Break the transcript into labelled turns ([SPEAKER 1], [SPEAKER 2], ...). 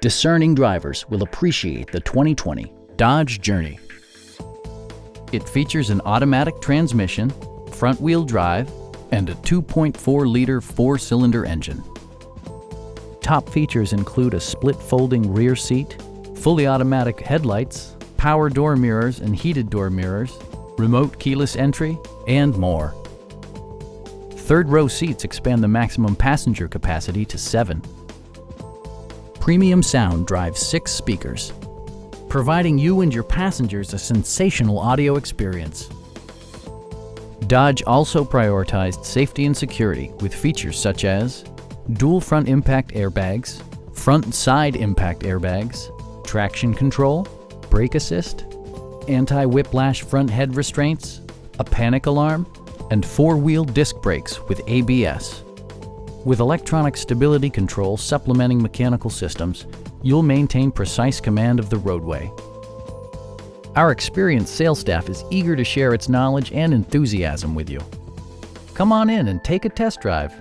[SPEAKER 1] Discerning drivers will appreciate the 2020 Dodge Journey. It features an automatic transmission, front-wheel drive, and a 2.4-liter four-cylinder engine. Top features include a split-folding rear seat, fully automatic headlights, power door mirrors and heated door mirrors, remote keyless entry, and more. Third-row seats expand the maximum passenger capacity to 7. Premium sound drives 6 speakers, providing you and your passengers a sensational audio experience. Dodge also prioritized safety and security with features such as dual front impact airbags, front and side impact airbags, traction control, brake assist, anti-whiplash front head restraints, a panic alarm, and 4-wheel disc brakes with ABS. With electronic stability control supplementing mechanical systems, you'll maintain precise command of the roadway. Our experienced sales staff is eager to share its knowledge and enthusiasm with you. Come on in and take a test drive.